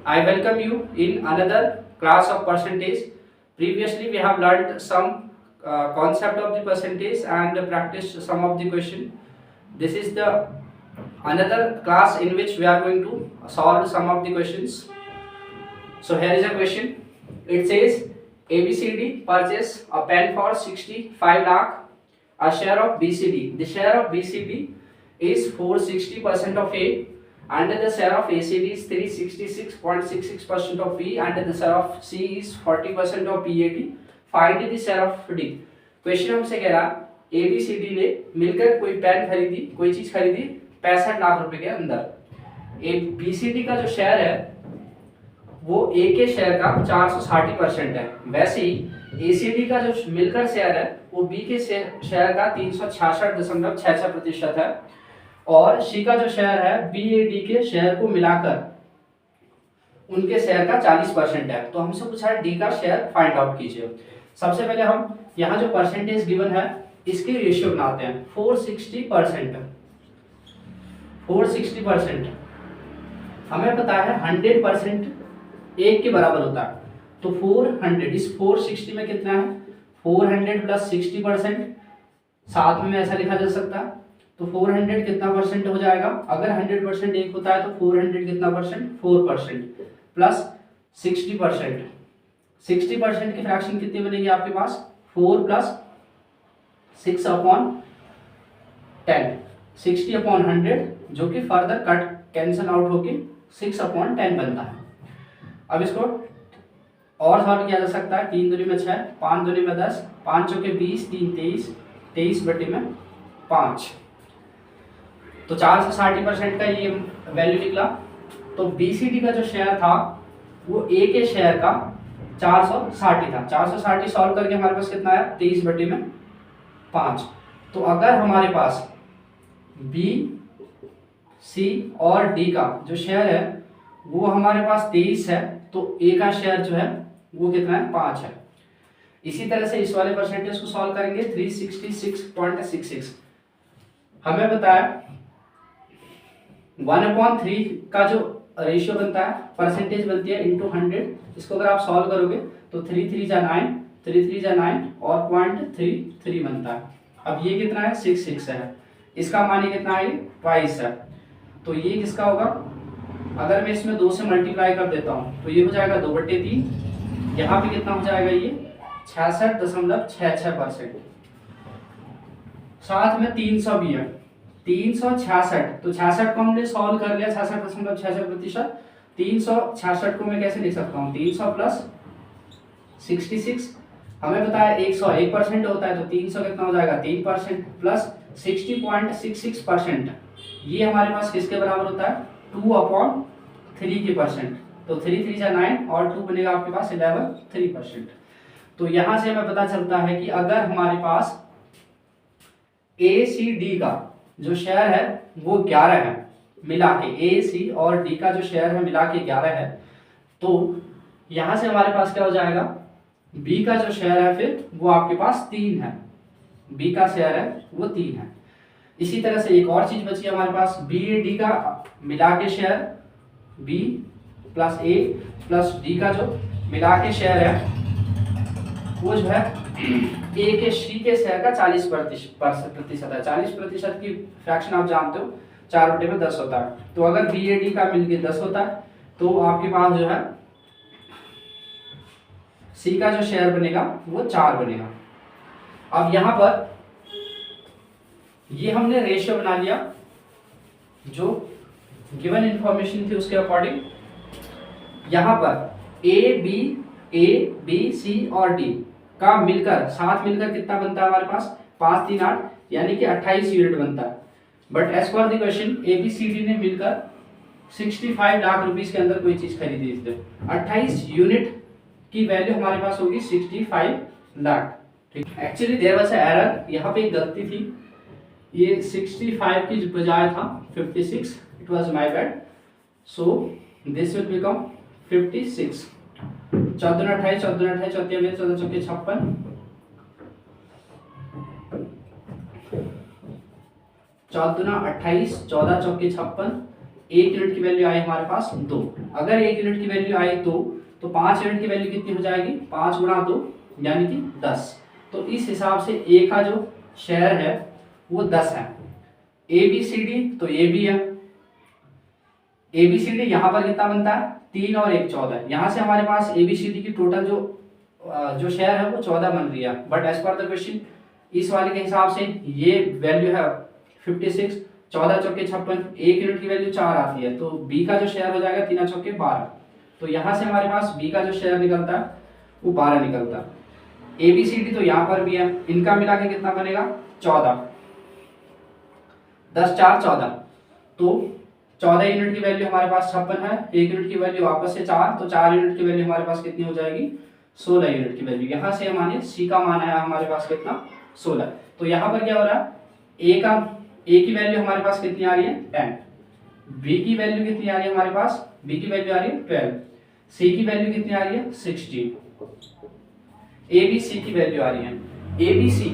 I welcome you in another class of percentage. Previously, we have learned some concept of the percentage and practiced some of the question. This is the another class in which we are going to solve some of the questions. So here is a question. It says ABCD purchase a pen for 65 lakh. A share of BCD. The share of BCD is 460% of A, and the share of ACD is 366.66% of B, and the share of C is 40% of BAD. Find the share of D. Question हमसे कह रहा ABCD ने मिलकर कोई pen खरीदी, कोई चीज खरीदी 65 लाख रुपए के अंदर। BCD का जो शेयर है वो ए के शेयर का 460% है। वैसे ही ACD का जो मिलकर शेयर है वो बी के शेयर का 366.66% है, और सी का जो शेयर है BAD के शेयर को मिलाकर उनके शेयर का 40% है। तो हमसे पूछा है डी का शेयर फाइंड आउट कीजिए। सबसे पहले हम यहाँ जो परसेंटेज गिवन है इसकी रेशियो बनाते हैं। 460% हमें पता है 100% एक के बराबर होता है, तो 400 इस 460 में कितना है 400 प्लस 60%, साथ में ऐसा लिखा जा सकता है। तो 400 कितना परसेंट हो जाएगा, अगर 100% एक होता है तो 400 कितना परसेंट 4% प्लस 60%। 60% की फ्रैक्शन कितनी बनेगी आपके पास 4 प्लस 6/10, 60/100 जो कि फर्दर कट कैंसिल आउट होके 6/10 बनता है। अब इसको और सॉल्व किया जा सकता है। 3 दूनी में 6, 5 दूनी में 10, 5 चौके 20, 3 23, 23/5। तो 460% का ये वैल्यू निकला। तो BCD का जो शेयर था वो ए के शेयर का 460 था। 460 सॉल्व करके हमारे पास कितना है 23/5। तो अगर हमारे पास B, C और D का जो शेयर है वो हमारे पास 23 है, तो A का शेयर जो है वो कितना है 5 है। इसी तरह से इस वाले परसेंटेज को सॉल्व करेंगे। 366.66 हमें बताया 1/3 का जो रेशियो बनता है परसेंटेज बनती है इंटू 100। इसको अगर आप सॉल्व करोगे तो 3 3 जा 9, 3 3 जा 9 और 0.33 बनता है। अब ये कितना है 6 है, इसका मान कितना है ट्वाइस है। तो ये किसका होगा, अगर मैं इसमें 2 से मल्टीप्लाई कर देता हूँ तो ये हो जाएगा 2/3। यहाँ पे कितना हो जाएगा ये 66.66%। साथ में 300 भी है, 366। तो 66 को हमने सॉल्व कर लिया 66.66%। 366 को मैं कैसे लिख सकता हूँ 300 प्लस 66। हमें पता है 101% होता है, तो 300 कितना हो जाएगा 3% प्लस 60.66%। ये हमारे पास किसके बराबर होता है 2/3 के परसेंट। तो 3 3 जा 9 और 2 बनेगा आपके पास 11/3%। तो यहां से हमें पता चलता है कि अगर हमारे पास ACD का जो शेयर है वो 11 है, मिला के AC और D का जो शेयर है मिला के 11 है, तो यहां से हमारे पास क्या हो जाएगा B का जो शेयर है फिर वो आपके पास 3 है। B का शेयर है वो 3 है। इसी तरह से एक और चीज बची हमारे पास BAD का मिला के share B plus A plus D का जो मिला के शेयर है वो जो है A के C के शेयर का 40% है। 40% की फ्रैक्शन आप जानते हो 4/10 होता है। तो अगर BAD का मिलके 10 होता है तो आपके पास जो है C का जो शेयर बनेगा वो 4 बनेगा। अब यहाँ पर ये हमने रेशियो बना लिया जो गिवन इंफॉर्मेशन थी उसके अकॉर्डिंग। यहाँ पर A B C और D का मिलकर साथ मिलकर कितना बनता है हमारे पास 5 3 8 यानी कि 28 यूनिट बनता है। But as per the question ABCD ने मिलकर 65 लाख रुपीस के अंदर कोई चीज खरीदी थी। 28 यूनिट की वैल्यू हमारे पास होगी 65 लाख। ठीक, actually there was a error, यहाँ पे एक गलती थी, ये 65 की बजाय था 56, it was my bad. So this will become 56। 14 28 14 28 14 में 14 चौके 56, 14 28 14 चौके 56, 1 यूनिट की वैल्यू आई हमारे पास 2। अगर 1 यूनिट की वैल्यू आई 2 तो 5 यूनिट की वैल्यू कितनी हो जाएगी, 5 गुणा 2 यानी कि 10। तो इस हिसाब से ए का जो शेयर है वो 10 है। ए बी सी डी, तो ए बी है, ए बी सी डी यहाँ पर कितना बनता है, 3 और 1 14। यहाँ से हमारे पास ए बी सी डी की टोटल जो शेयर है वो 14 बन रही है। But as per the question इस वाले के हिसाब से ये वैल्यू है 56, 14 चौके 56, 1 यूनिट की वैल्यू 4 आती है, तो बी का जो शेयर हो जाएगा 3 चौके 12। तो यहाँ से हमारे पास बी का जो शेयर निकलता है वो 12 निकलता है। ए बी सी डी तो यहाँ पर भी है, इनका मिला के कितना बनेगा 14, 10 4 14। तो 14 यूनिट की वैल्यू हमारे पास 56 है, 1 यूनिट की वैल्यू वापस से 4, तो 4 यूनिट की वैल्यू हमारे पास कितनी हो जाएगी 16 यूनिट की वैल्यू। यहाँ से मानिए सी का मान है हमारे पास कितना 16। तो यहाँ पर क्या हो रहा है, ए की वैल्यू हमारे पास कितनी आ रही है 10, बी की वैल्यू कितनी आ रही है हमारे पास, बी की वैल्यू आ रही है 12, सी की वैल्यू कितनी आ रही है 16, ए बी सी की वैल्यू आ रही है, ए बी सी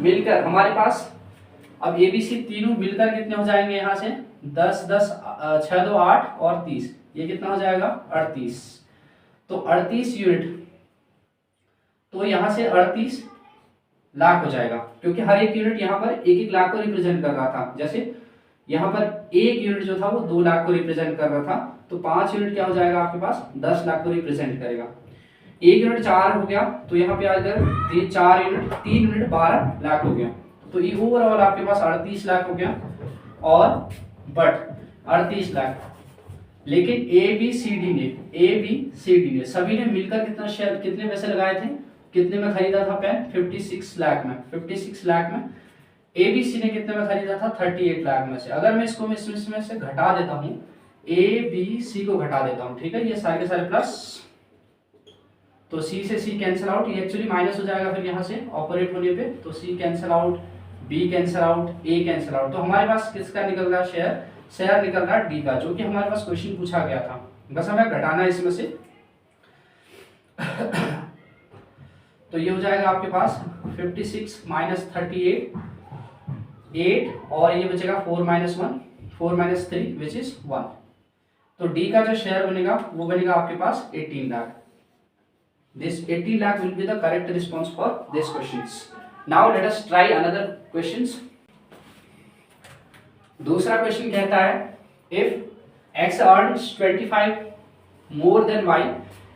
मिलकर हमारे पास, अब ए बी सी तीनों मिलकर कितने हो जाएंगे, यहाँ से 10 10 6 2 8 और 30, ये कितना हो जाएगा 38। तो 38 यूनिट, तो यहाँ से 38 लाख हो जाएगा, क्योंकि हर एक यूनिट यहाँ पर 1 1 लाख को रिप्रेजेंट कर रहा था। जैसे यहाँ पर 1 यूनिट जो था वो 2 लाख को रिप्रेजेंट कर रहा था, तो 5 यूनिट क्या हो जाएगा आपके पास 10 लाख को रिप्रेजेंट करेगा। 1 यूनिट 4 हो गया, तो यहाँ पे आ जाएगा 4 यूनिट 3 यूनिट 12 लाख हो गया। तो ये ओवरऑल आपके पास 38 लाख हो गया, और बट 38 लाख, लेकिन ए बी सी डी ने सभी ने मिलकर कितना शेयर, कितने पैसे लगाए थे, कितने में खरीदा था पेन 56 लाख में, 56 लाख में। ए बी सी ने कितने में खरीदा था 38 लाख में से। अगर मैं इसको इसमें से घटा देता हूँ, ए बी सी को घटा देता हूँ, ठीक है, ये सारे के सारे प्लस, तो सी से सी कैंसिल आउट, ये एक्चुअली माइनस हो जाएगा फिर यहाँ से ऑपरेट होने पे, तो C cancel out, B cancel out, A cancel out. तो हमारे पास किसका निकल रहा है शेयर निकल रहा है डी का, जो कि हमारे पास क्वेश्चन पूछा गया था। बस हमें घटाना है इसमें से तो ये हो जाएगा आपके पास 56 माइनस 38 8, और ये बचेगा 4 माइनस 1 4 माइनस 3 विच इज 1। तो डी का जो शेयर बनेगा वो बनेगा आपके पास 18 lakh. This 18 lakh will be the correct response for these questions. Now let us try another questions. दूसरा क्वेश्चन कहता है if x earns 25 more than y,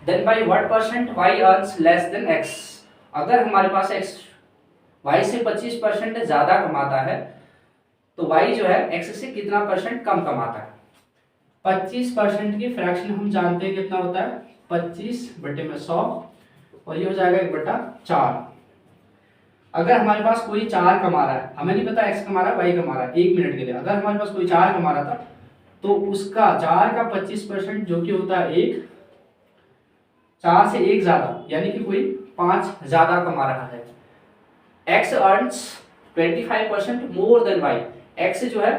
then by what percent y earns less than x? अगर हमारे पास x y से 25% ज्यादा कमाता है तो y जो है x से कितना परसेंट कम कमाता है। 25% की फ्रैक्शन हम जानते हैं कितना होता है 25 बटे में 100, और ये हो जाएगा 1/4। अगर हमारे पास कोई 4 कमा रहा है, हमें नहीं पता x कमा रहा है y कमा रहा है, 1 मिनट के लिए अगर हमारे पास कोई 4 कमा रहा था तो उसका 4 का 25% जो कि होता है 1, 4 से 1 ज्यादा यानी कि कोई 5 ज्यादा कमा रहा है। x earns 25% more then y, x जो है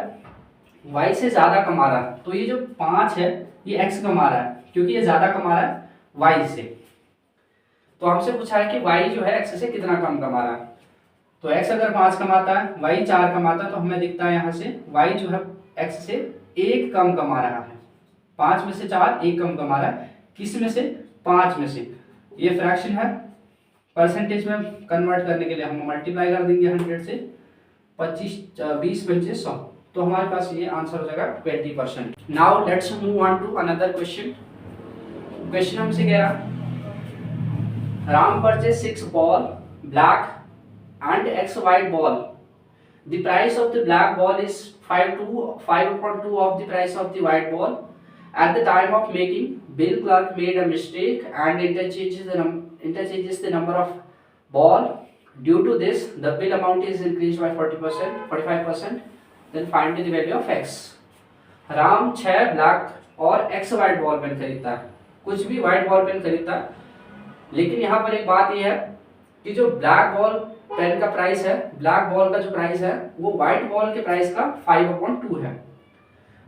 y से ज्यादा कमा रहा है, तो ये जो 5 है ये x कमा रहा है क्योंकि ये ज्यादा कमा रहा है y से। तो हमसे पूछा है कि y जो है x से कितना कम कमा रहा है। तो x अगर 5 कमाता है, y 4 कमाता है, तो हमें दिखता है यहाँ से y जो है x से 1 कम कमा रहा है। 5 में से 4 1 कम कमा रहा है, किस में से 5 में से। ये फ्रैक्शन है, परसेंटेज में कन्वर्ट करने के लिए हम मल्टीप्लाई कर देंगे 100 से, 20 बचे 100, तो हमारे पास ये आंसर हो जाएगा 20%। Now let's move on to another question. Question हमसे कह रहा Ram purchased 6 ball black and X white ball. The price of the black ball is 5/2 of the price of the white ball. At the time of making, bill clerk made a mistake and interchanges the number of ball. Due to this, the bill amount is increased by 40%, 45%. Then find the value of X. Ram 6 black और X white ball pen खरीदता है, कुछ भी white ball pen खरीदता है, लेकिन यहाँ पर एक बात यह है कि जो ब्लैक बॉल पेन का प्राइस है, ब्लैक बॉल का जो प्राइस है वो व्हाइट बॉल के प्राइस का 5/2 है।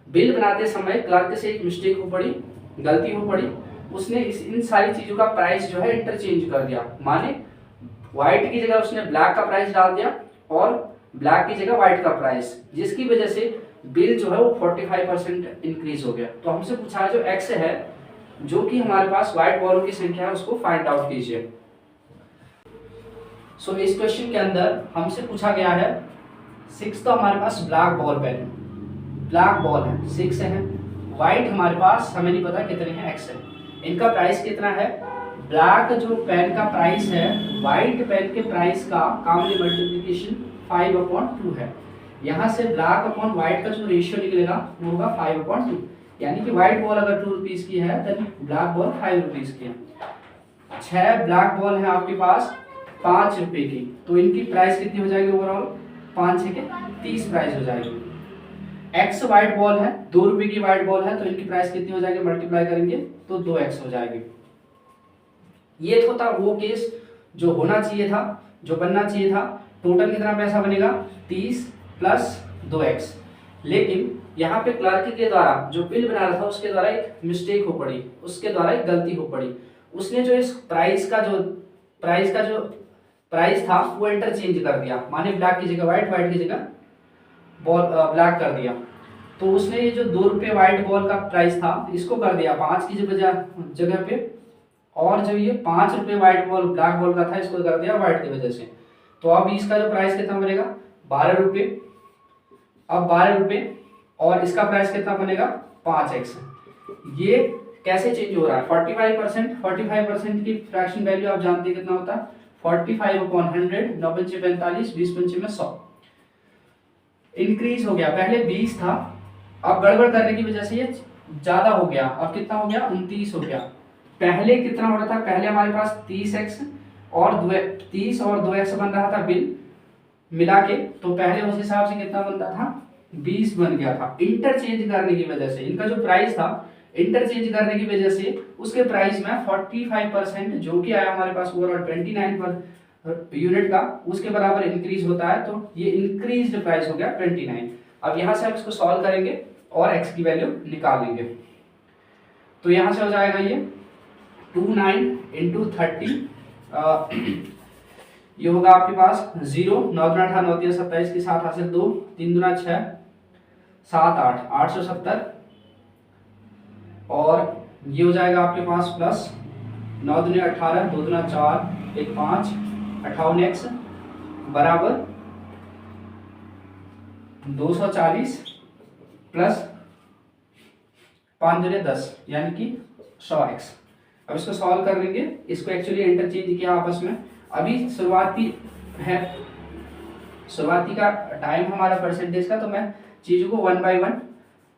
बिल बनाते समय क्लर्क से एक मिस्टेक हो पड़ी, गलती हो पड़ी, उसने इन सारी चीजों का प्राइस जो है इंटरचेंज कर दिया, माने व्हाइट की जगह उसने ब्लैक का प्राइस डाल दिया और ब्लैक की जगह व्हाइट का प्राइस, जिसकी वजह से बिल जो है वो 45% इंक्रीज हो गया। तो हमसे पूछा है जो एक्स है, जो कि हमारे पास व्हाइट बॉलों की संख्या है, उसको फाइंड आउट कीजिए। सो इस क्वेश्चन के अंदर हमसे पूछा गया है 6 तो हमारे पास ब्लैक बॉल पेन है, ब्लैक बॉल है 6 है, व्हाइट हमारे पास हमें नहीं पता कितने हैं, x है। इनका प्राइस कितना है? ब्लैक जो पेन का प्राइस है व्हाइट पेन के प्राइस का कॉमन मल्टीप्लिकेशन 5/2 है। यहाँ से ब्लैक अपॉन व्हाइट का जो रेशियो निकलेगा वो होगा 5/2, यानी कि व्हाइट बॉल अगर 2 रुपीज की है तो ब्लैक बॉल 5 रुपीज की है। 6 ब्लैक बॉल है आपके पास 5 रुपए की, तो इनकी प्राइस कितनी हो जाएगी ओवरऑल? 5 6 के 30 प्राइस हो जाएगी। एक्स व्हाइट बॉल है 2 रुपए की व्हाइट बॉल है, तो इनकी प्राइस कितनी हो जाएगी? मल्टीप्लाई करेंगे तो 2x हो जाएगी। ये तो था वो केस जो होना चाहिए था, जो बनना चाहिए था। टोटल कितना पैसा बनेगा? 30 प्लस 2x। लेकिन यहाँ पे क्लर्क के द्वारा जो बिल बना रहा था उसके द्वारा एक मिस्टेक हो पड़ी, उसके द्वारा एक गलती हो पड़ी। उसने जो इस प्राइस का जो प्राइस था वो इंटरचेंज कर दिया, माने ब्लैक की जगह व्हाइट, व्हाइट की जगह बॉल ब्लैक कर दिया। तो उसने ये जो 2 रुपये व्हाइट बॉल का प्राइस था इसको कर दिया 5 की जगह पे, और जो ये 5 रुपये व्हाइट बॉल ब्लैक बॉल का था इसको कर दिया व्हाइट की वजह से। तो अब इसका जो प्राइस कितना बनेगा? 12 रुपये। अब 12 रुपये और इसका प्राइस कितना बनेगा? 5x। ये कैसे चेंज हो रहा है? 45% की फ्रैक्शन वैल्यू आप जानते हैं कितना होता है? 45/100, 9 पंचे 45, 20 पंचे में 100। इंक्रीज हो गया, पहले 20 था, अब गड़बड़ करने की वजह से ये ज्यादा हो गया। अब कितना हो गया? 29 हो गया। पहले कितना हो रहा था? पहले हमारे पास 30x और 30 और 2x बन रहा था बिल मिला के, तो पहले उस हिसाब से कितना बनता था? 20 बन गया था। इंटरचेंज करने की वजह से इनका जो प्राइस था, इंटरचेंज करने की वजह से उसके प्राइस में 45% जो कि आया हमारे पास ओवरऑल 29 पर यूनिट का, उसके बराबर इंक्रीज होता है। तो ये इंक्रीज्ड प्राइस हो गया 29। अब यहाँ से हम इसको सॉल्व करेंगे और x की वैल्यू निकालेंगे। तो यहाँ से हो जाएगा ये 29 × 30, ये होगा आपके पास 0, 9 × 18 9 × 27 के साथ हासिल 2, 3 × 6 7 8 870, और ये हो जाएगा आपके पास प्लस 9 × 18 2 × 4 1 5 58x बराबर 240 प्लस 5 × 10 यानी कि 100x। अब इसको सॉल्व कर लेंगे, इसको एक्चुअली इंटरचेंज किया आपस में। अभी शुरुआती का टाइम हमारा परसेंटेज का, तो मैं चीज़ों को 1 बाय 1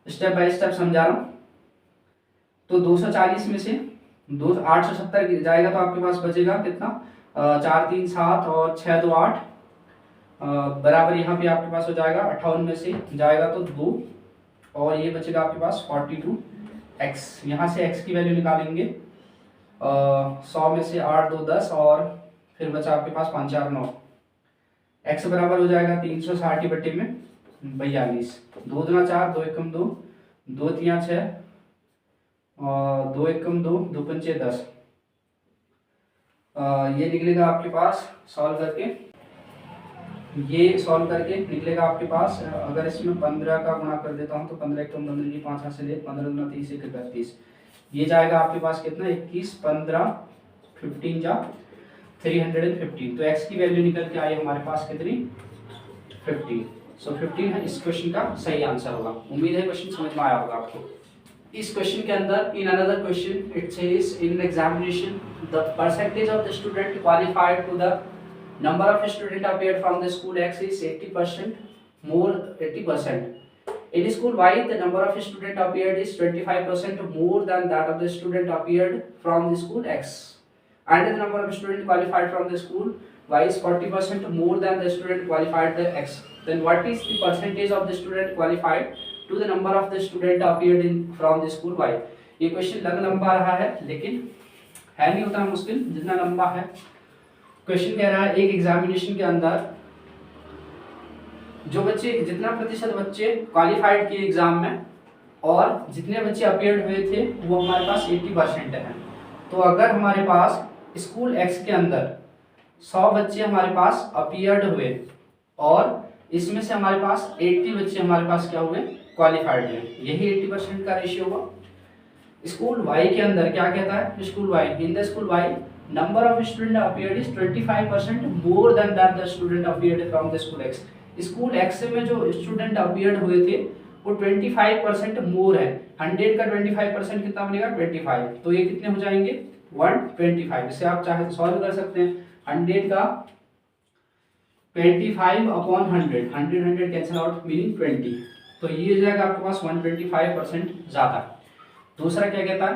स्टेप बाय स्टेप समझा रहा हूँ। तो 240 में से 870 जाएगा तो आपके पास बचेगा कितना? 4 3 7 और 6 2 8 बराबर यहाँ पे आपके पास हो जाएगा 58 में से जाएगा तो 2, और ये बचेगा आपके पास 42x। यहाँ से x की वैल्यू निकालेंगे, 100 में से 8 2 10 और फिर बचा आपके पास 5 4 9। x बराबर हो जाएगा 360 बटे में 42। 2 दूना 4 2 एकम 2 2 3 6 और 2 एकम 2 2 पंचे 10। ये निकलेगा आपके पास सॉल्व करके, ये सॉल्व करके निकलेगा आपके पास। अगर इसमें 15 का गुणा कर देता हूँ तो 15 एकम 15 5 हाथ से 15 दूना 30 1 31, ये जाएगा आपके पास कितना? 21 15 15 जा 315। तो x की वैल्यू निकल के आई हमारे पास कितनी? 15। सो 15 है इस क्वेश्चन का सही आंसर होगा। उम्मीद है क्वेश्चन समझ में आया होगा आपको। इस क्वेश्चन के अंदर in another question it says in examination the percentage of the student qualified to the number of student appeared from the school X is 80% more 80%. In school Y the number of student appeared is 25% more than that of the student appeared from the school X, and the number of student qualified from the school Y is 40% more than the student qualified the X. Then what is the percentage of the student qualified to the number of the student appeared in from the school Y? ये question लंबा रहा है लेकिन है नहीं उतना मुश्किल जितना लंबा है। क्वेश्चन कह रहा है एक एग्जामिनेशन के अंदर जो बच्चे जितना प्रतिशत बच्चे क्वालिफाइड किए एग्जाम में और जितने बच्चे अपीयर्ड हुए थे वो हमारे पास 80% है। तो अगर हमारे पास स्कूल एक्स के अंदर 100 बच्चे हमारे पास अपीयर्ड हुए और इसमें से हमारे पास 80 बच्चे हमारे पास क्या हुए, क्वालिफाइड हुए, यही 80% का रेशियो हुआ। स्कूल वाई के अंदर क्या कहता है, school Y, in the school Y number of student appeared is 25% more than that the student appeared from the school X. School X में जो स्टूडेंट अपीयर्ड हुए थे वो 25% मोर है। 100 का 25% कितना बनेगा, 25, तो ये कितने हो जाएंगे, 125। इसे आप चाहे तो सॉल्व कर सकते हैं। 100 का 25 अपॉन 100, 100 कैंसिल आउट मीनिंग 20, तो ये हो जाएगा आपके पास 125% ज़्यादा। दूसरा क्या कहता है,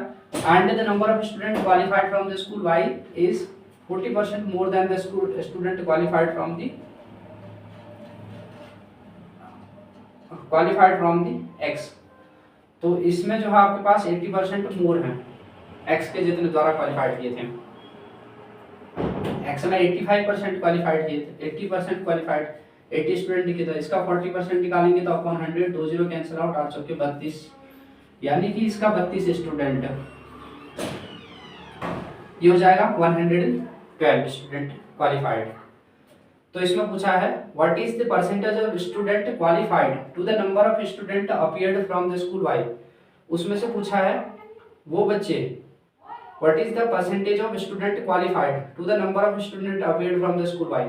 and the number of student qualified from the school Y is 40% more than the student qualified from the X. तो इसमें जो है आपके पास 80% मोर है एक्स के जितने द्वारा क्वालिफाइड किए थे। एक्स में 85% क्वालिफाइड किए थे, 80% क्वालिफाइड, 80 स्टूडेंट लिखे थे, इसका 40% निकालेंगे तो अपॉन 100, 2 0 कैंसिल आउट, 8 चौके 32, यानी कि इसका 32 स्टूडेंट, ये हो जाएगा 112 स्टूडेंट क्वालिफाइड। तो इसमें पूछा है what is the percentage of student qualified to the number of student appeared from the school Y. उसमें से पूछा है वो बच्चे, what is the percentage of student qualified to the number of student appeared from the school Y.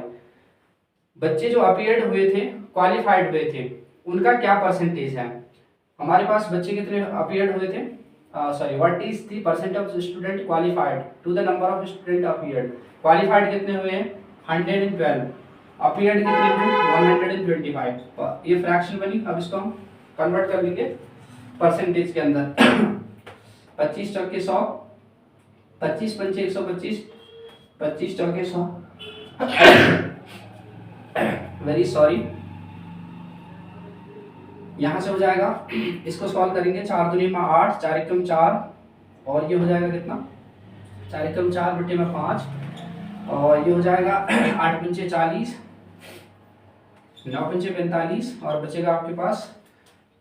बच्चे जो appeared हुए थे, क्वालिफाइड हुए थे, उनका क्या परसेंटेज है। हमारे पास बच्चे कितने अपीयर्ड हुए थे, sorry, what is the percent of student qualified to the number of student appeared. Qualified कितने हुए हैं, 112, अपीयर्ड कितने हैं, 125। ये फ्रैक्शन बनी, अब इसको हम कन्वर्ट कर लेंगे परसेंटेज के अंदर। 25 चौके 100, 25 पंचे 125, 25 चौके 100, वेरी सॉरी, यहाँ से हो जाएगा, इसको सॉल्व करेंगे, 4 दूनी में 8, 4 एकम 4, और ये हो जाएगा कितना, 4 एकम 4 बटे में 5, और ये हो जाएगा 8 पंचे 40, 9 पंचे 45, और बचेगा आपके पास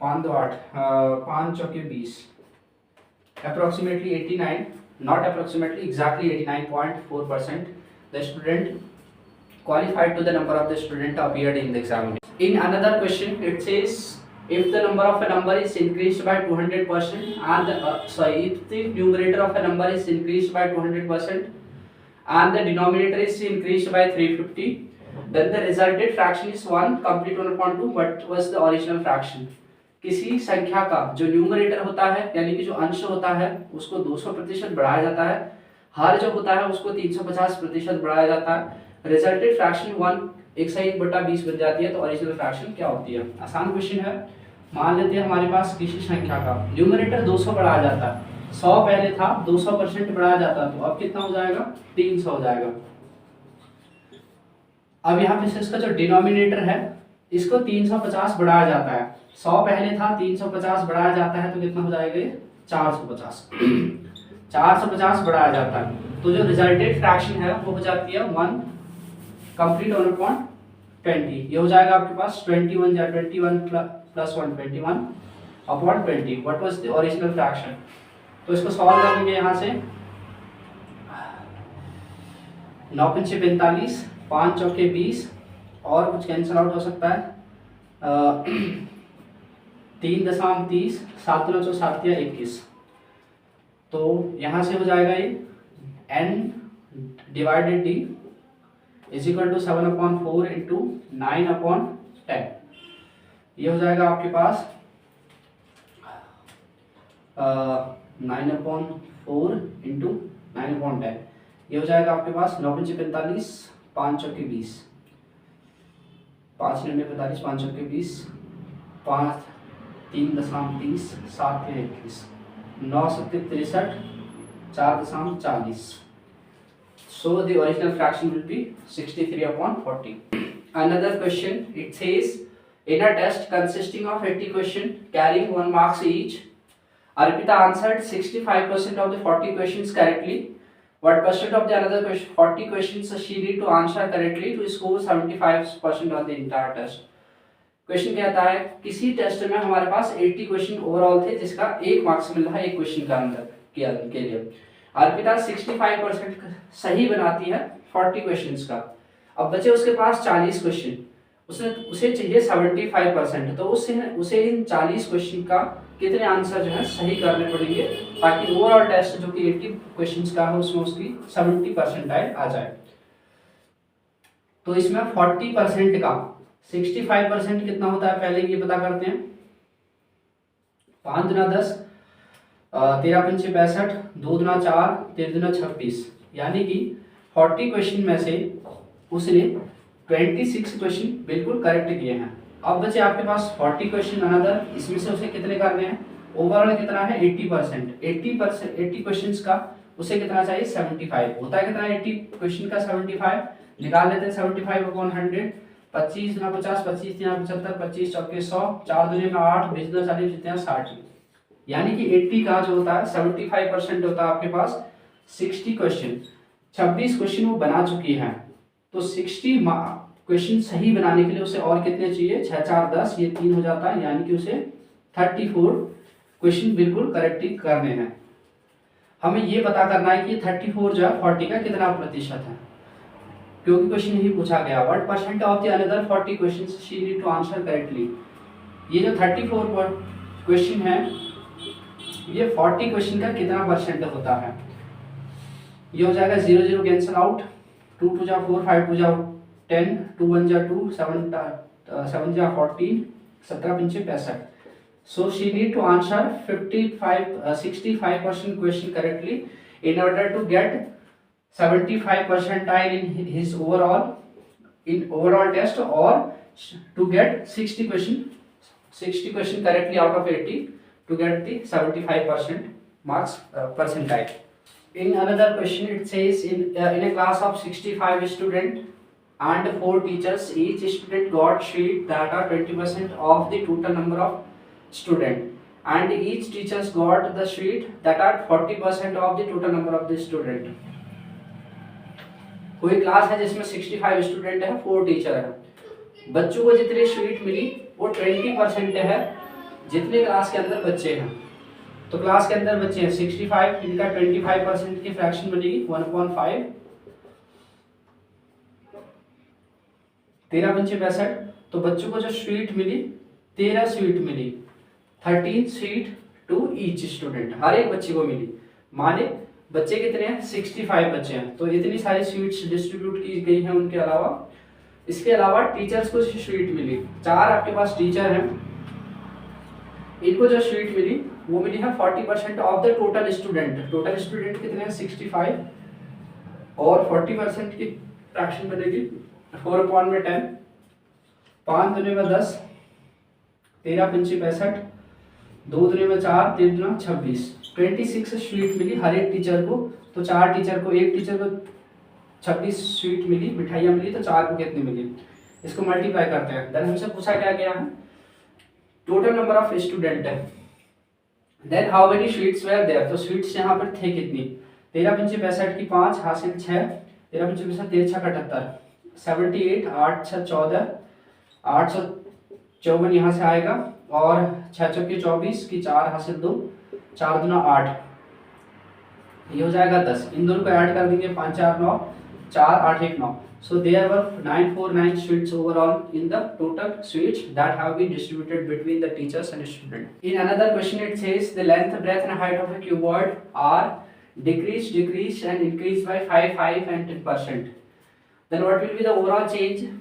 5 2 8, 5 चौके 20, approximately 89, not approximately, exactly 89.4% the student qualified to the number of the student appeared in the examination. In another question it says if the number of a number is increased by 200% and if the numerator of a number is increased by 200% and the denominator is increased by 350, then the resulted fraction is 1, complete 1/2. What was the original fraction? किसी संख्या का जो numerator होता है यानी कि जो अंश होता है उसको 200% बढ़ाया जाता है, हर जो होता है उसको 350% बढ़ाया जाता है, रिजल्टेड फ्रैक्शन 1/120 बन जाती है। तो ओरिजिनल फ्रैक्शन क्या होती है। आसान क्वेश्चन है। मान लेते हैं हमारे पास किसी संख्या का न्यूमरेटर 200 बढ़ाया जाता है, 100 पहले था, 200% बढ़ाया जाता है, तो अब कितना हो जाएगा, 300 हो जाएगा। अब यहाँ पे इसका जो डिनोमिनेटर है इसको 350 बढ़ाया जाता है, 100 पहले था, 350 बढ़ाया जाता है, तो कितना हो जाएगा, 450 450 बढ़ाया जाता है, तो जो रिजल्टेड फ्रैक्शन है वो हो जाती है 1 कंप्लीट 1/20। ये हो जाएगा आपके पास 21 या 21 plus 1 21 upon 20। What was the original fraction. तो इसको सॉल्व करेंगे यहाँ से, 9 पंचे 45, 5 चौके 20, और कुछ कैंसिल आउट हो सकता है, 3.30, 7 9 7 21, तो यहाँ से हो जाएगा ये n divided d is equal to 7/4 into 9/10। ये हो जाएगा आपके पास 9/4 इंटू 9/10। ये हो जाएगा आपके पास 9 पंचे 45, 5 चौके 20, 5 9 45, 5 चौके 20, 5 3.30, 7 21, 9 7 63, 4.40. So the original fraction will be 63/40. Another question, it says in a test consisting of 80 questions carrying 1 marks each, Arpita answered 65% of the 40 questions correctly. What percent of the another 40 questions she need to answer correctly to score 75% on the entire test? Question कहता है किसी test में हमारे पास 80 question overall थे जिसका 1 marks मिल रहा है एक क्वेश्चन का आंसर के लिए। अर्पिता 65% सही बनाती है 40 क्वेश्चंस का। अब बचे उसके पास 40 क्वेश्चन, उसे चाहिए 75%। तो उसे इन 40 क्वेश्चन का कितने आंसर जो है सही करने पड़ेंगे, ताकि ओवरऑल टेस्ट जो कि 80 क्वेश्चन का है उसमें उसकी 70% आ जाए। तो इसमें 40% का 65% कितना होता है, पहले ये पता करते हैं। 5 दुना 10, 13 पंचे 65, 2 दुना 4, 13 दुना 26, यानी कि 40 क्वेश्चन में से उसने 26 क्वेश्चन बिल्कुल करेक्ट किए हैं। अब बचे आपके पास 40 क्वेश्चन अनदर, इसमें से उसे कितने करने हैं, ओवरऑल कितना है 80%। 80 क्वेश्चन का उसे कितना चाहिए 75। होता है कितना 80 क्वेश्चन का 75, निकाल लेते हैं 75/100। 25 दुना 50, 25 तिया 75, 25 चौके 100, 4 दुने में 8, 20 दुना 40, जितने 60। यानी कि 80 का जो होता है 75% होता है आपके पास 60 क्वेश्चन। 26 क्वेश्चन वो बना चुकी है, तो 60 क्वेश्चन सही बनाने के लिए उसे और कितने चाहिए, 6 4 10, ये 3 हो जाता है, यानी कि उसे 34 क्वेश्चन बिल्कुल करेक्ट करने हैं। हमें ये पता करना है कि 34 जो है 40 का कितना प्रतिशत है, क्योंकि क्वेश्चन यही पूछा गया, what percent of the another 40 questions she need to answer correctly. ये जो 34 क्वेश्चन है, ये 40 क्वेश्चन का कितना परसेंट होता है। ये हो जाएगा 0 0 कैंसिल आउट, 2 2 जा 4, 5 2 जा 10, 2 1 जा 2, 7 जा 14, 17 पंचे 65। So she need to answer 65% question correctly in order to get 75 percentile in his overall test, or to get 60 question correctly out of 80 to get the 75% marks percentile. In another question it says in a class of 65 students and 4 teachers, each student got sheet that are 20% of the total number of student, and each teachers got the sheet that are 40% of the total number of the student. कोई class है जिसमें 65 student है, 4 teacher है, बच्चों को जितनी sheet मिली वो 20% है जितने क्लास के अंदर बच्चे हैं। तो क्लास के अंदर बच्चे हैं 65, इनका 25% की फ्रैक्शन बनेगी 1/5, 13 पंचे 65। तो बच्चों को जो शीट मिली 13 शीट मिली, 13 शीट टू ईच स्टूडेंट, हर एक बच्चे को मिली। माने बच्चे कितने हैं 65 बच्चे हैं, तो इतनी सारी शीट्स डिस्ट्रीब्यूट की गई हैं। उनके अलावा इसके अलावा टीचर्स को शीट मिली, 4 आपके पास टीचर हैं, इनको जो शीट मिली वो मिली है 40% of the total student. Total student कितने हैं 65, और 40% की फ्रैक्शन बनेगी 4/10, 5 दुने में 10, 13 पंचे 65, 2 दुने में 4, 3 दुना 26, 26 शीट मिली हर एक टीचर को। तो 4 टीचर को, एक टीचर को 26 शीट मिली, मिठाइयाँ मिली, तो 4 को कितनी मिली, इसको मल्टीप्लाई करते हैं। देन हमसे पूछा क्या गया है, टोटल नंबर ऑफ स्टूडेंट है, then how many sheets were there. तो शीट्स यहाँ पर थे कितनी, 13 पंचे 65 की 5 हासिल 6, 13 पंचे 65, 13 6 78, 78, 8 6 14, 854 यहाँ से आएगा, और 6 चौके 24 की 4 हासिल 2, 4 दुना 8, ये हो जाएगा 10। इन दोनों को ऐड कर देंगे, 5 4 9, 4 8 1 9। So there were 949 sheets overall in the total sheets that have been distributed between the teachers and students. In another question it says the length, breadth and height of a cuboid are decreased and increased by 5, 5 and 10%. Then what will be the overall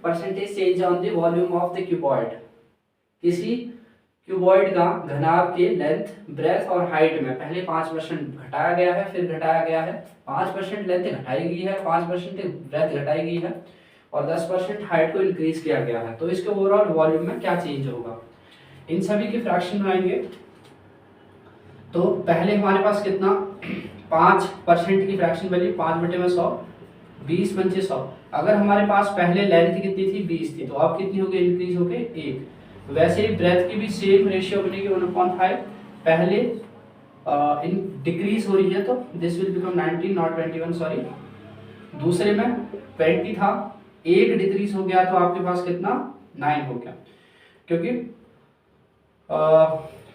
percentage change on the volume of the cuboid? किसी cuboid का घनाभ के length, breath और height में पहले 5% घटाया गया है, फिर घटाया गया है, 5% लेंथ घटाई गई है, 5% ब्रेथ घटाई गई है, और 10% हाइट को इंक्रीज किया गया है। तो इसके ओवरऑल वॉल्यूम में क्या चेंज होगा, इन सभी की फ्रैक्शन बनाएंगे। तो पहले हमारे पास कितना 5% की फ्रैक्शन बनी, 5/100, 20 पंचे 100। अगर हमारे पास पहले लेंथ कितनी थी 20 थी, तो अब कितनी हो गई, इंक्रीज हो गई 1। वैसे ही ब्रेथ की भी सेम रेशियो बनेगी 1/5, पहले इन डिक्रीज हो रही है तो this will become 19 not 21 sorry. दूसरे में 20 था, 1 डिक्रीज हो गया तो आपके पास कितना 9 हो गया, क्योंकि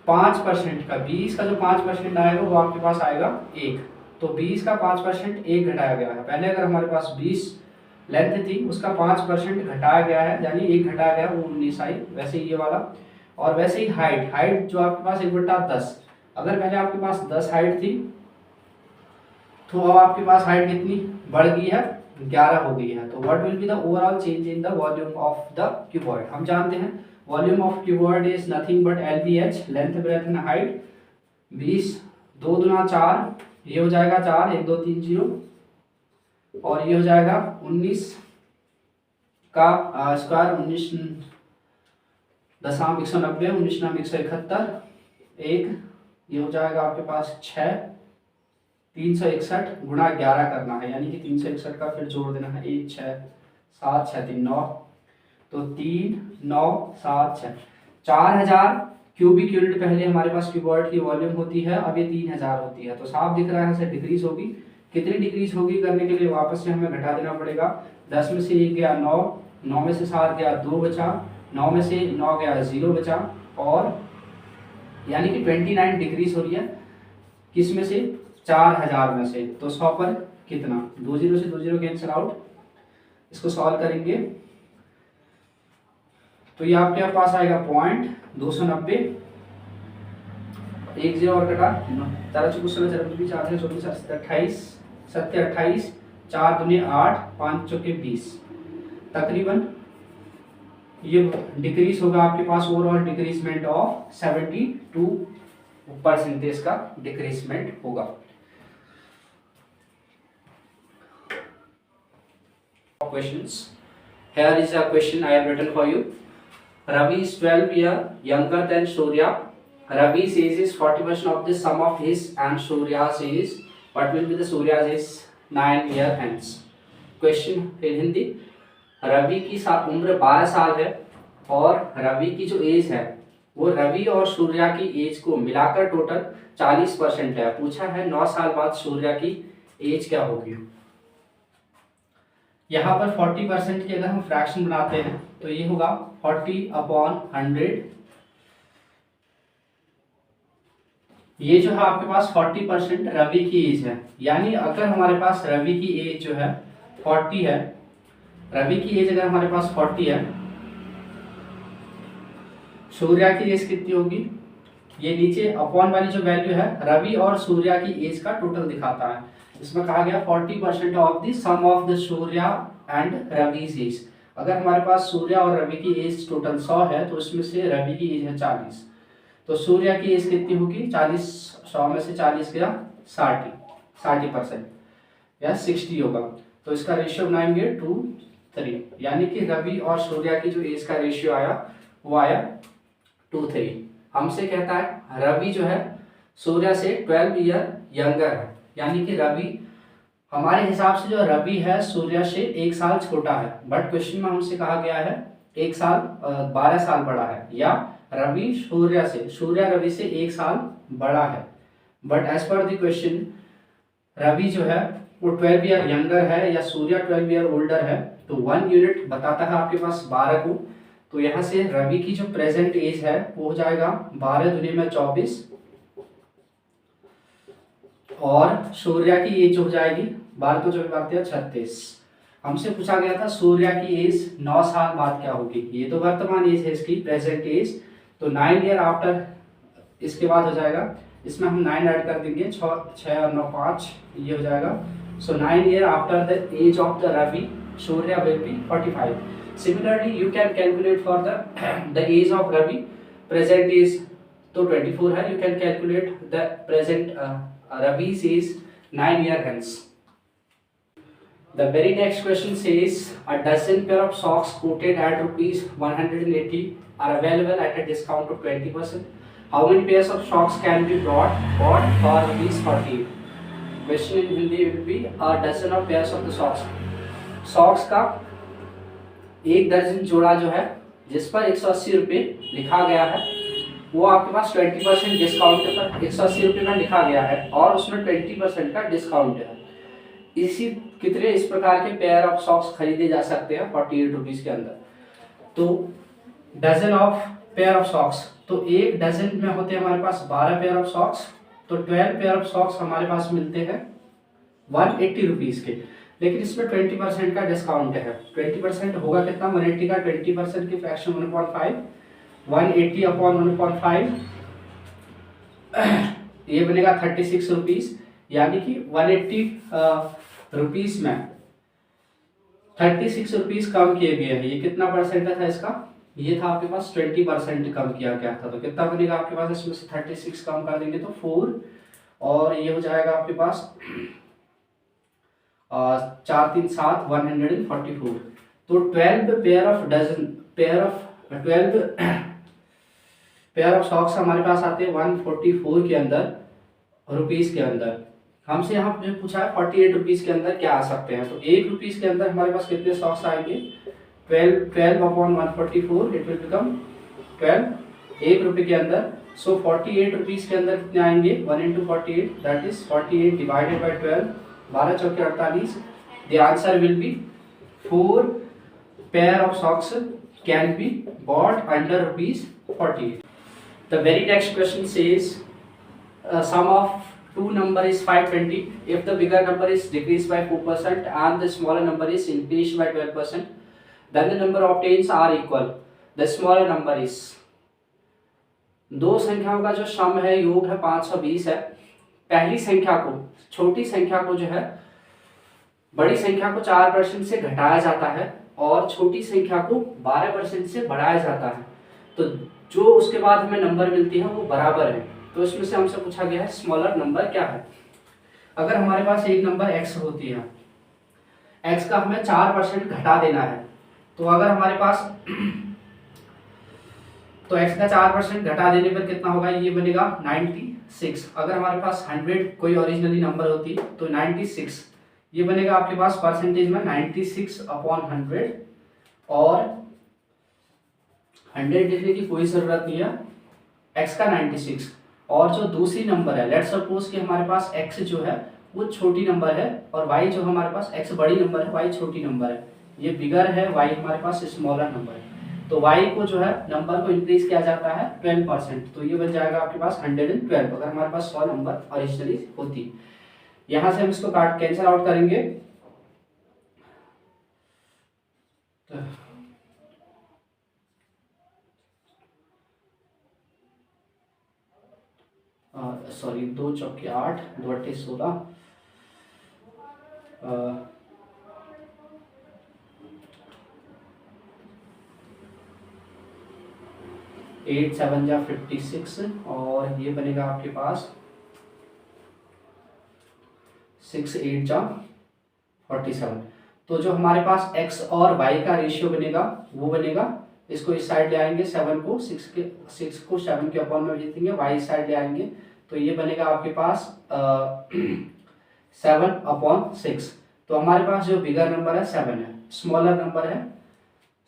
5% का 20 का जो 5% आएगा वो आपके पास आएगा 1। तो 20 का 5% 1 घटाया गया है। पहले अगर हमारे पास 20 लेंथ थी उसका 5% घटाया गया है, यानी 1 घटाया गया, वो 19 आई। वैसे ही ये वाला, और वैसे ही हाइट जो आपके पास 1/10, अगर पहले आपके पास 10 हाइट थी तो अब आपके पास हाइट कितनी बढ़ गई है, 11 हो गई है। तो what will be the overall change in the volume of the cuboid. हम जानते हैं volume of cuboid is nothing but LBH, length breadth and height. 20 2 दूना 4, ये हो जाएगा 4, 1 2 3 0, और ये हो जाएगा 19 का स्क्वायर, 19 दशमलव 190, 19 नाम 171, 1, ये हो जाएगा आपके पास 6, 361 गुणा 11 करना है, यानी कि 361 का फिर जोड़ देना है, 1 6 7 6 3 9, तो 3 9 7 6, 4000 क्यूबिक यूनिट पहले हमारे पास क्यूबॉइड की वॉल्यूम होती है, अब ये 3000 होती है। तो साफ दिख रहा है से डिक्रीज होगी। कितनी डिक्रीज होगी करने के लिए वापस से हमें घटा देना पड़ेगा। 10 में से 1 गया 9, 9 में से 7 गया 2 बचा, 9 में से 9 गया 0 बचा, और यानी कि 29 डिक्रीज हो रही है। किस में से, 4000 में से। तो 100 पर कितना, 2 0 से 2 0 कैंसिल आउट। इसको सॉल्व करेंगे तो ये आपके पास आएगा 0.290, 1 0 और कटा, 4 चौको 16, 4 25, 4 24, 28, 7 28, 4 दूनी 8, 5 चौके 20, तकरीबन ये डिक्रीज होगा आपके पास, ओवरऑल डिक्रीजमेंट ऑफ 72% का डिक्रीजमेंट होगा। Questions. Here is a question I have written for you. Ravi is 12 years younger than Surya. Ravi's age is 40% of the sum of his and Surya's age. What will be the Surya's age 9 years hence? Question in Hindi. Ravi की उम्र 12 साल है और रवि की जो as है वो रवि और सूर्या की एज को मिलाकर टोटल 40% है। पूछा है 9 साल बाद सूर्या की एज क्या होगी। यहाँ पर 40% की अगर हम फ्रैक्शन बनाते हैं तो ये होगा 40/100। ये जो है आपके पास 40% रवि की एज है, यानी अगर हमारे पास रवि की एज जो है 40 है, रवि की एज अगर हमारे पास 40 है, सूर्या की एज कितनी होगी, ये नीचे अपॉन वाली जो वैल्यू है रवि और सूर्या की एज का टोटल दिखाता है। इसमें कहा गया 40% of the sum of the Surya and Ravi's age. अगर हमारे पास सूर्या और रवि की एज टोटल 100 है तो इसमें से रवि की एज है 40, तो सूर्या की एज कितनी होगी, 40, 100 में से 40 गया 60% या 60 होगा। तो इसका रेशियो बनाएंगे 2:3, यानी कि रवि और सूर्या की जो एज का रेशियो आया वो आया 2:3। हमसे कहता है रवि जो है सूर्या से 12 ईयर यंगर है, यानी कि रवि हमारे हिसाब से जो रवि है सूर्या से 1 साल छोटा है, बट क्वेश्चन में हमसे कहा गया है 1 साल 12 साल बड़ा है, या रवि सूर्या रवि से 1 साल बड़ा है। But as per the question Ravi जो है वो 12 ईयर यंगर है या सूर्या 12 ईयर ओल्डर है, तो 1 यूनिट बताता है आपके पास 12 को। तो यहाँ से रवि की जो प्रेजेंट एज है वो हो जाएगा 12 दूनी में 24, और सूर्या की एज हो जाएगी 12 को 24 36। हमसे पूछा गया था सूर्या की एज 9 साल बाद क्या होगी, ये तो वर्तमान एज है इसकी, प्रेजेंट एज। तो 9 ईयर आफ्टर इसके बाद हो जाएगा, इसमें हम 9 ऐड कर देंगे, 6 और 9 5, ये हो जाएगा। So 9 year after the age of the Ravi Surya will be 45। Similarly you can calculate for the age of Ravi, present age तो 24 है, you can calculate the present Ravi's is 9 years hence. The very next question says a dozen pair of socks quoted at ₹180 are available at a discount of 20%. How many pairs of socks can be bought for ₹40? Question in Hindi will be a dozen of pairs of the socks. Socks का 1 दर्जन जोड़ा जो है जिस पर 180 रुपये लिखा गया है वो आपके पास 20% डिस्काउंट पर 180 रुपये में लिखा गया है और उसमें 20% का डिस्काउंट है। इसी कितने इस प्रकार के पेयर ऑफ सॉक्स खरीदे जा सकते हैं 48 रुपीज के अंदर। तो dozen of pair of socks, तो 1 डजन में होते हैं हमारे पास 12 पेयर ऑफ सॉक्स, तो 12 पेयर ऑफ सॉक्स हमारे पास मिलते हैं 180 रुपीज के। लेकिन इसमें 20% का डिस्काउंट है। 20% होगा कितना, 180 का 20% की फ्रैक्शन 1/5, 180 अपॉन 1/5 ये बनेगा 36 रुपीज, यानी कि 180 रुपीज में 36 रुपीज कम किए गए हैं। ये कितना परसेंट था इसका, ये था आपके पास 20% कम किया गया था। तो कितना बनेगा आपके पास, इसमें से 36 कम कर देंगे तो 4, और ये हो जाएगा आपके पास 4 3 7 144। तो 12 पेयर ऑफ सॉक्स हमारे पास आते हैं 144 के अंदर रुपीस के अंदर। हमसे यहाँ पे पूछा है 48 रुपीस के अंदर क्या आ सकते हैं। तो 1 रुपीस के अंदर हमारे पास कितने सॉक्स आएंगे, 12 अपॉन 144 इट विल बिकम 12, 1 रुपये के अंदर। सो 48 रुपीस के अंदर कितने आएंगे, 1 into 48 that is 48 divided by 12, 12 चौके 48। The answer will be 4 pair of socks can be bought under ₹48। The very next question says sum of two number is 520. If the bigger number is decreased by 4% and the smaller number is increased by 12%, then the number obtained are equal. The smaller number is, दो संख्याओं का जो सम है योग है 520 है। पहली संख्या को, छोटी संख्या को जो है बड़ी संख्या को 4% से घटाया जाता है और छोटी संख्या को 12% से बढ़ाया जाता है। तो जो उसके बाद हमें नंबर मिलती है वो बराबर है। तो इसमें से हमसे पूछा गया है स्मॉलर नंबर क्या है। अगर हमारे पास एक नंबर x होती है, x का हमें 4% घटा देना है। तो अगर हमारे पास तो x का 4% घटा देने पर कितना होगा, ये बनेगा 96। अगर हमारे पास 100 कोई ओरिजिनली नंबर होती तो 96 ये बनेगा आपके पास परसेंटेज में 96 अपॉन 100, और 100 लिखने की कोई ज़रूरत नहीं है, x का 96। और जो दूसरी नंबर है, लेट्स सपोज कि हमारे पास x जो है वो छोटी नंबर है और y जो हमारे पास x बड़ी नंबर है, y छोटी नंबर है, ये बिगर है, y हमारे पास स्मॉलर नंबर है। तो y को जो है नंबर को इंक्रीज किया जाता है 12%, तो ये बन जाएगा आपके पास 112 अगर हमारे पास 100 नंबर ओरिजिनली होती। यहाँ से हम इसको काट कैंसिल आउट करेंगे सॉरी 2 चौके 8, 2 अट्ठे 16, 8 7 जा 56, और ये बनेगा आपके पास 6 8 जा 47। तो जो हमारे पास x और y का रेशियो बनेगा वो बनेगा, इसको इस साइड ले आएंगे, 7 को 6 को 7 के अपॉन में भेज देंगे, y साइड ले आएंगे, तो ये बनेगा आपके पास 7/6। तो हमारे पास जो बिगर नंबर है 7 है, स्मॉलर नंबर है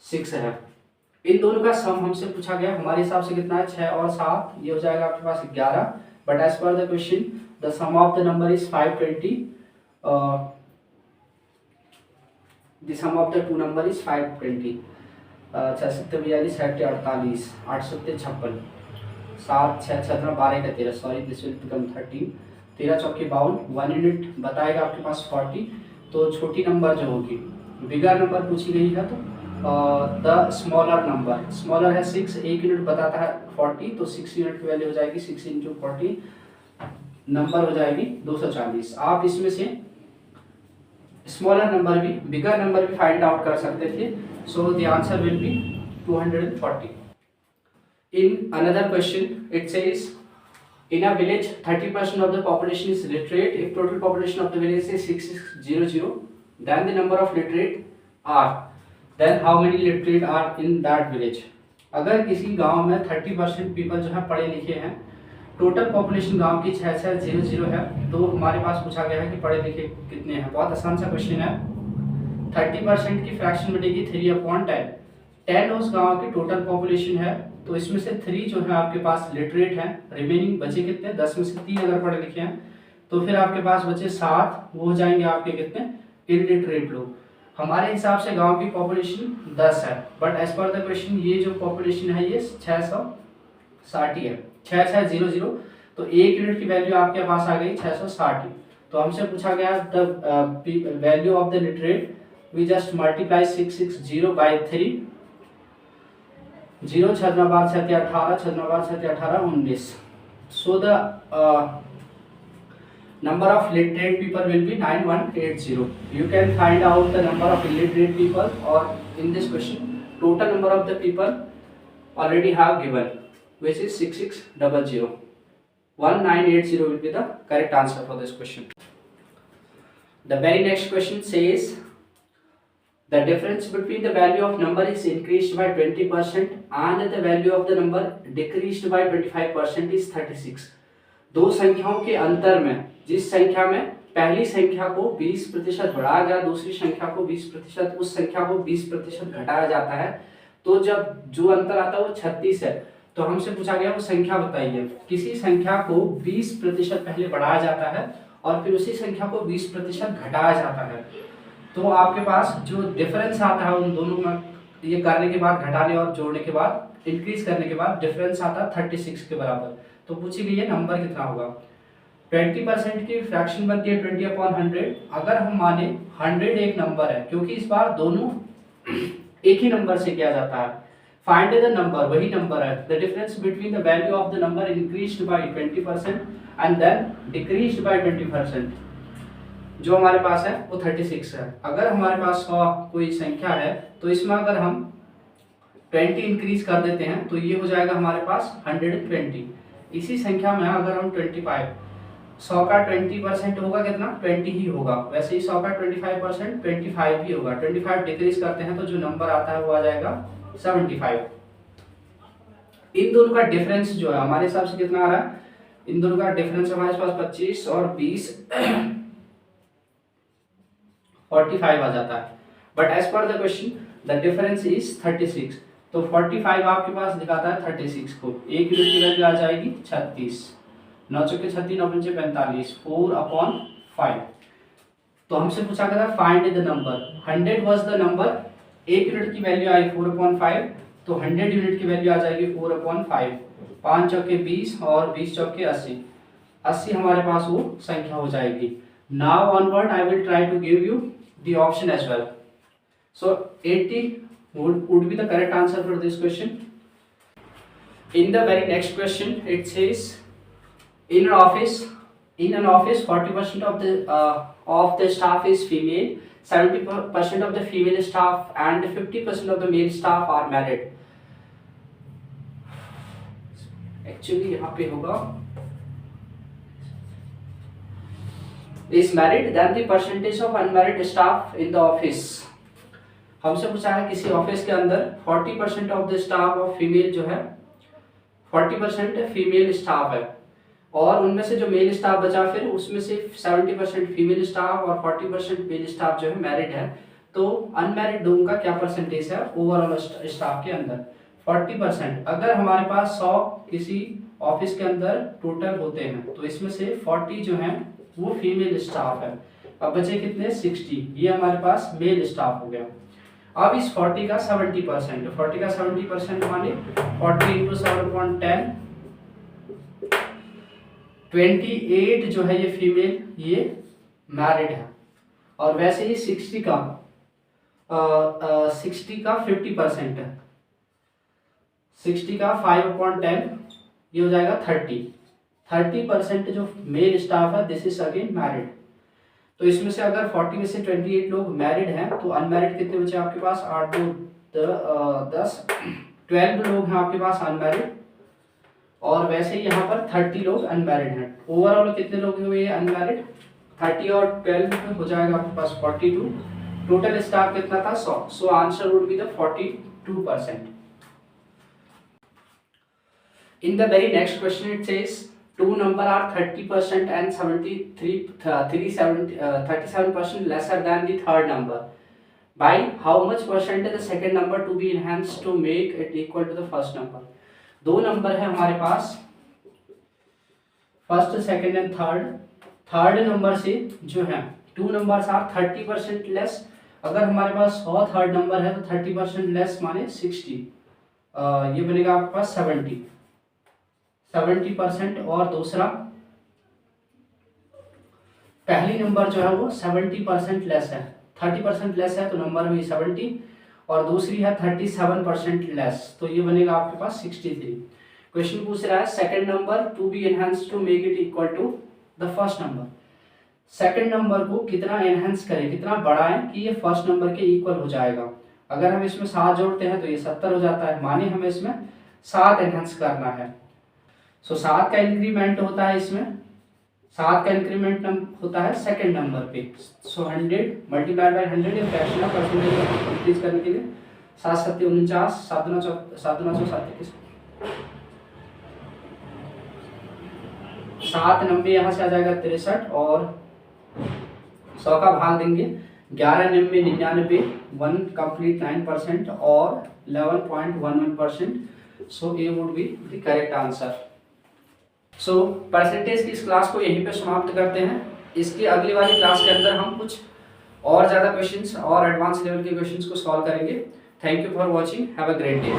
6 है। इन दोनों का सम हमसे पूछा गया, हमारे हिसाब से कितना है 6 और 7, ये हो जाएगा आपके पास 11। But as per the question the sum of the number is 520, the sum of the two number is 520। 6 7 42 7 48 8 7 56 7 6 17 12 का 13, सॉरी दिस विल बिकम 13, 13 चौके 52, 1 यूनिट बताएगा आपके पास 40। तो छोटी नंबर जो होगी, बिगर नंबर पूछी गई है, तो द स्मॉलर नंबर, स्मॉलर है 6, 1 यूनिट बताता है 40, तो 6 यूनिट की वैल्यू हो जाएगी 6 इंटू 40, नंबर हो जाएगी 240। आप इसमें से स्मॉलर नंबर भी बिगर नंबर भी फाइंड आउट कर सकते थे। So the answer will be 240। In another question, it says, in a village, 30% of the population is literate. If total population of the village is 600, then the number of literate are. Then how many literate are in that village? अगर किसी गांव में 30% people जो है पढ़े लिखे हैं, total population गांव की 6600 है, तो हमारे पास पूछा गया है कि पढ़े लिखे कितने हैं। बहुत आसान सा क्वेश्चन है। 30% की फ्रैक्शन बनेगी 3/10, 10 उस गांव की टोटल पॉपुलेशन है, तो इसमें से 3 जो है आपके पास लिटरेट हैं, रिमेनिंग बचे कितने, 10 में से 3 अगर पढ़े लिखे हैं, तो फिर आपके पास बचे 7, वो हो जाएंगे आपके कितने, इलिटरेट लोग। हमारे हिसाब से गांव की पॉपुलेशन 10 है, but as per the question ये जो पॉपुलेशन है ये 660 है, 6600, तो 1 यूनिट की वैल्यू आपके पास आ गई 660। तो हमसे पूछा गया the value of the literate, we just multiply 660 by 3, 0 6 बार 6 18, 6 बार 6 18 19. So the number of literate people will be 9180. You can find out the number of illiterate people, or in this question total number of the people already have given, which is 6600. 1980 will be the correct answer for this question. The very next question says the difference between the value of number is increased by 20% and the value of the number decreased by 25% is 36. दो संख्याओं के अंतर में जिस संख्या में पहली संख्या को 20% बढ़ाया गया, दूसरी संख्या को 20%, उस संख्या को 20% घटाया जाता है, तो जब जो अंतर आता है वो 36 है। तो हमसे पूछा गया वो संख्या बताइए। किसी संख्या को 20% पहले बढ़ाया जाता है और फिर उसी संख्या को 20% घटाया जाता है, तो आपके पास जो डिफरेंस आता है उन दोनों में, ये करने के बाद, घटाने और जोड़ने के बाद, इंक्रीज करने के बाद डिफरेंस आता है 36 के बराबर। तो पूछी गई है नंबर कितना होगा। 20% की फ्रैक्शन बनती है 20/100। अगर हम माने 100 एक नंबर है, क्योंकि इस बार दोनों एक ही नंबर से किया जाता है, फाइंड द नंबर, वही नंबर है, the difference between the value of the number increased by 20% and then decreased by 20%। जो हमारे पास है वो 36 है। अगर हमारे पास कोई संख्या है तो इसमें अगर हम 20 इंक्रीज कर देते हैं तो ये हो जाएगा हमारे पास 120। इसी संख्या में अगर हम 25, 100 का 20% होगा कितना, 20 ही होगा। वैसे ही 100 का 25% 25 ही होगा। 25 डिक्रीज करते हैं तो जो नंबर आता है वो आ जाएगा 75। इन दोनों का डिफरेंस जो है हमारे हिसाब से कितना आ रहा है, इन दोनों का डिफरेंस हमारे पास 25 और 20 45 आ जाता है। But as per the question the difference is 36, तो 45 आपके पास दिखाता है 36 को। एक यूनिट की वैल्यू आ जाएगी 36, 9 चौके 36, 9 पंचे 45, 4/5। तो हमसे पूछा गया था find the number. 100 was the number, एक यूनिट की वैल्यू आई 4/5, तो 100 यूनिट की वैल्यू आ जाएगी 4/5। 5 चौके 20 और 20 चौके 80, 80 हमारे पास वो संख्या हो जाएगी। Now onward I will try to give you the option as well. So 80 would be the correct answer for this question. In the very next question it says in an office 40% of the staff is female, 70% of the female staff and 50% of the male staff are married. Actually यहाँ पे होगा is married, then the percentage of unmarried staff in the office. हमसे पूछा है किसी office के अंदर 40% of the staff of female जो है, 40% फीमेल स्टाफ है और उनमें से जो मेल स्टाफ बचा फिर उसमें से 70% फीमेल स्टाफ और 40% मेल स्टाफ जो है मैरिड है, तो अनमैरिड लोगों का क्या परसेंटेज है ओवरऑल स्टाफ के अंदर 40%। अगर हमारे पास 100 किसी ऑफिस के अंदर टोटल होते हैं तो इसमें से 40 जो है वो फीमेल स्टाफ है। अब बचे कितने 60, ये हमारे पास मेल स्टाफ हो गया। अब इस 40 का 70%, 40 का 70% माने 40 × 7/10, 28 जो है ये फीमेल, ये मैरिड है। और वैसे ही 60 का 50% है, 60 का 5/10 ये हो जाएगा 30% जो मेल स्टाफ है दिस इज अगेन मैरिड। तो इसमें से अगर 40 में से 28 लोग मैरिड हैं तो अनमैरिड कितने बचे आपके पास, 8 2 10 12 लोग हैं आपके पास अनमैरिड, और वैसे ही यहाँ पर 30 लोग अनमैरिड हैं। ओवरऑल कितने लोग हुए अनमैरिड, 30 और 12 में हो जाएगा आपके पास 42। टोटल स्टाफ कितना था 100, so answer would be the 42%। In the very next question it says two number are 30% and 37% lesser than the third number. By how much percent the second number to be enhanced to make it equal to the first number? दो number है हमारे पास, first second and third. Third number से जो है two numbers are 30% less. अगर हमारे पास 100 third number है तो 30% लेस माने 60, ये बनेगा आपके पास 70%। और दूसरा पहली नंबर जो है वो 70% लेस है, 30% लेस है तो नंबर हुई 70, और दूसरी है 37% लेस, तो ये बनेगा आपके पास 63। क्वेश्चन पूछ रहा है second number to be enhance to make it equal to the first number. Second number को कितना एनहांस करें, कितना बढ़ाएं कि ये फर्स्ट नंबर के इक्वल हो जाएगा। अगर हम इसमें 7 जोड़ते हैं तो ये 70 हो जाता है, माने हमें इसमें 7 एनहांस करना है। सो 7 का इंक्रीमेंट होता है इसमें, 7 का इंक्रीमेंट होता है सेकंड नंबर पे। सो 100 मल्टीप्लाइड बाय 100 एक फ्रैक्शन ऑफ परसेंटेज इंक्रीज करने के लिए 7 7 49, 7 2 7 2 7 7 90 यहाँ से आ जाएगा 63, और 100 का भाग देंगे 11 90 99, 1 कंप्लीट 9% और 11.11%। So A would be the correct answer. So percentage की इस क्लास को यहीं पे समाप्त करते हैं। इसकी अगली वाली क्लास के अंदर हम कुछ और ज़्यादा क्वेश्चंस और एडवांस लेवल के क्वेश्चंस को सॉल्व करेंगे। Thank you for watching, have a great day.